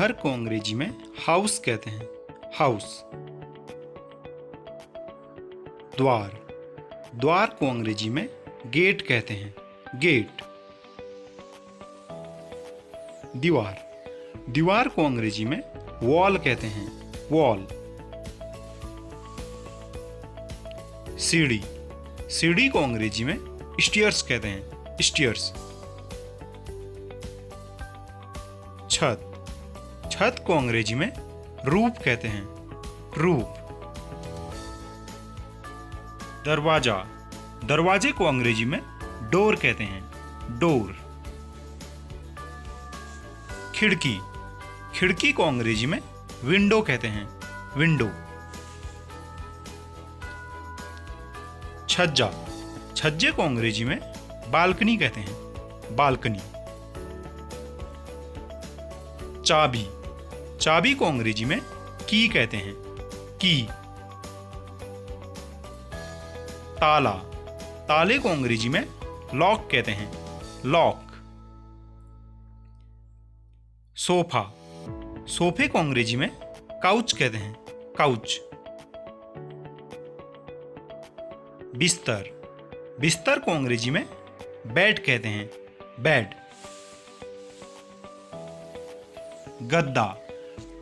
घर को अंग्रेजी में हाउस कहते हैं, हाउस। द्वार, द्वार को अंग्रेजी में गेट कहते हैं, गेट। दीवार, दीवार को अंग्रेजी में वॉल कहते हैं, वॉल। सीढ़ी, सीढ़ी को अंग्रेजी में स्टेयर्स कहते हैं, स्टेयर्स। छत, छत को अंग्रेजी में रूफ कहते हैं, रूफ। दरवाजा, दरवाजे को अंग्रेजी में डोर कहते हैं, डोर। खिड़की, खिड़की को अंग्रेजी में विंडो कहते हैं, विंडो। छज्जा, छज्जे को अंग्रेजी में बालकनी कहते हैं, बालकनी। चाबी, चाबी को अंग्रेजी में की कहते हैं, की। ताला, ताले को अंग्रेजी में लॉक कहते हैं, लॉक। सोफा, सोफे को अंग्रेजी में काउच कहते हैं, काउच। बिस्तर, बिस्तर को अंग्रेजी में बेड कहते हैं, बेड। गद्दा,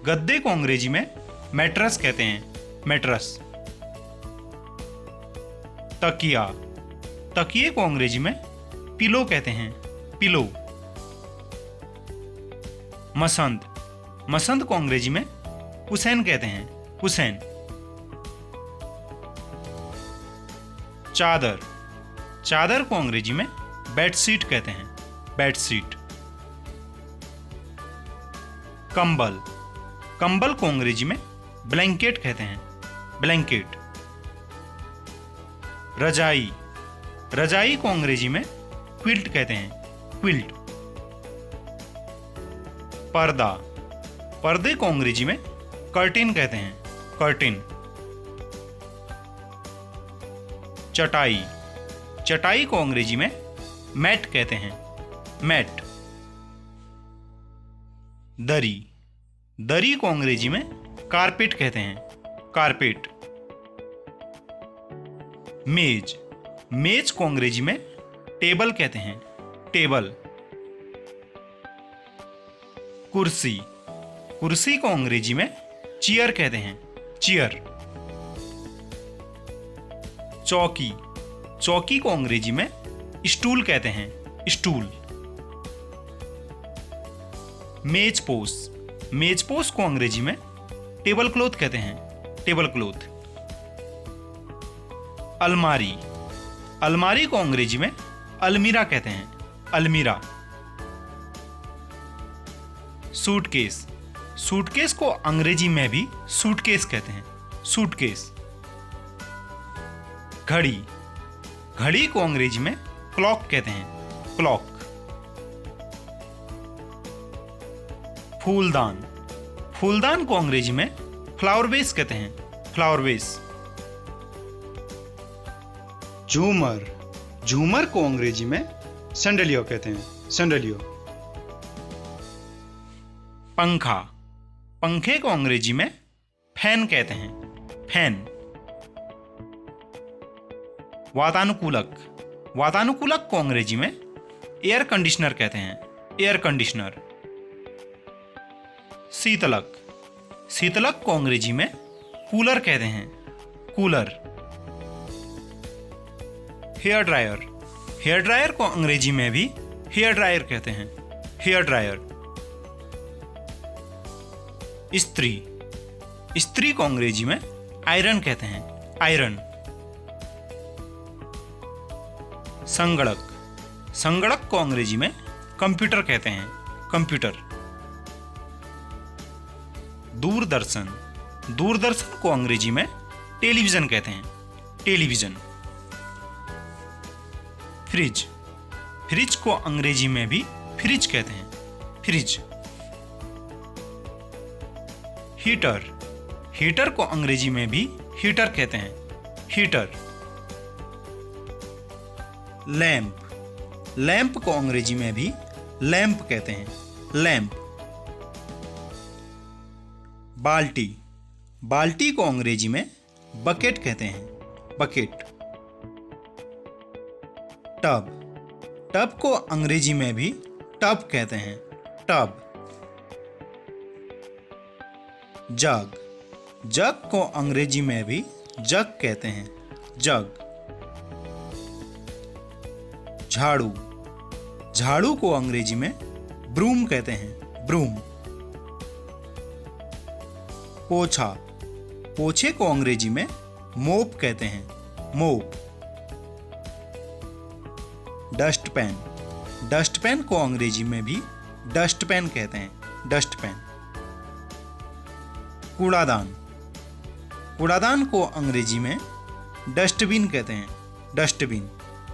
गद्दे को अंग्रेजी में मैट्रेस कहते हैं, मैट्रेस। तकिया, तकिए को अंग्रेजी में पिलो कहते हैं, पिलो। मसंद, मसंद को अंग्रेजी में कुशन कहते हैं, कुशन। चादर, चादर को अंग्रेजी में बेडशीट कहते हैं, बेडशीट। कंबल, कंबल को अंग्रेजी में ब्लैंकेट कहते हैं, ब्लैंकेट। रजाई, रजाई को अंग्रेजी में क्विल्ट कहते हैं, क्विल्ट। पर्दा, पर्दे को अंग्रेजी में कर्टेन कहते हैं, कर्टेन। चटाई, चटाई को अंग्रेजी में मैट कहते हैं, मैट। दरी, दरी को अंग्रेजी में कारपेट कहते हैं, कारपेट। मेज, मेज को अंग्रेजी में टेबल कहते हैं, टेबल। कुर्सी, कुर्सी को अंग्रेजी में चेयर कहते हैं, चेयर। चौकी, चौकी को अंग्रेजी में स्टूल कहते हैं, स्टूल। मेजपोश, मेजपोश को अंग्रेजी में टेबल क्लॉथ कहते हैं, टेबल क्लॉथ। अलमारी, अलमारी को अंग्रेजी में अलमीरा कहते हैं, अलमीरा। सूटकेस, सूटकेस को अंग्रेजी में भी सूटकेस कहते हैं, सूटकेस। घड़ी, घड़ी को अंग्रेजी में क्लॉक कहते हैं, क्लॉक। फूलदान, फूलदान को अंग्रेजी में फ्लावर वेस कहते हैं, फ्लावर वेस। झूमर, झूमर को अंग्रेजी में सैंडलियो कहते हैं, सैंडलियो। पंखा, पंखे को अंग्रेजी में फैन कहते हैं, फैन। वातानुकूलक, वातानुकूलक को अंग्रेजी में एयर कंडीशनर कहते हैं, एयर कंडीशनर। शीतलक, शीतलक को अंग्रेजी में कूलर कहते हैं, cooler. Hair dryer, hair dryer को अंग्रेजी में भी हेयर ड्रायर कहते हैं, हेयर ड्रायर। इस्त्री, इस्त्री को अंग्रेजी में आयरन कहते हैं, आयरन। संगणक, संगणक को अंग्रेजी में कंप्यूटर कहते हैं, कंप्यूटर। दूरदर्शन, दूरदर्शन को अंग्रेजी में टेलीविजन कहते हैं, टेलीविजन। फ्रिज, फ्रिज को अंग्रेजी में भी फ्रिज कहते हैं, फ्रिज। हीटर, हीटर को अंग्रेजी में भी हीटर कहते हैं, हीटर। लैंप, लैंप को अंग्रेजी में भी लैंप कहते हैं, लैंप। बाल्टी, बाल्टी को अंग्रेजी में बकेट कहते हैं, बकेट। टब, टब को अंग्रेजी में भी टब कहते हैं, टब। जग, जग को अंग्रेजी में भी जग कहते हैं, जग। झाड़ू, झाड़ू को अंग्रेजी में ब्रूम कहते हैं, ब्रूम। पोछा, पोछे को अंग्रेजी में मोप कहते हैं, मोप। डस्टपैन, डस्टपैन को अंग्रेजी में भी डस्टपैन कहते हैं, डस्टपैन। कूड़ादान, कूड़ादान को अंग्रेजी में डस्टबिन कहते हैं, डस्टबिन।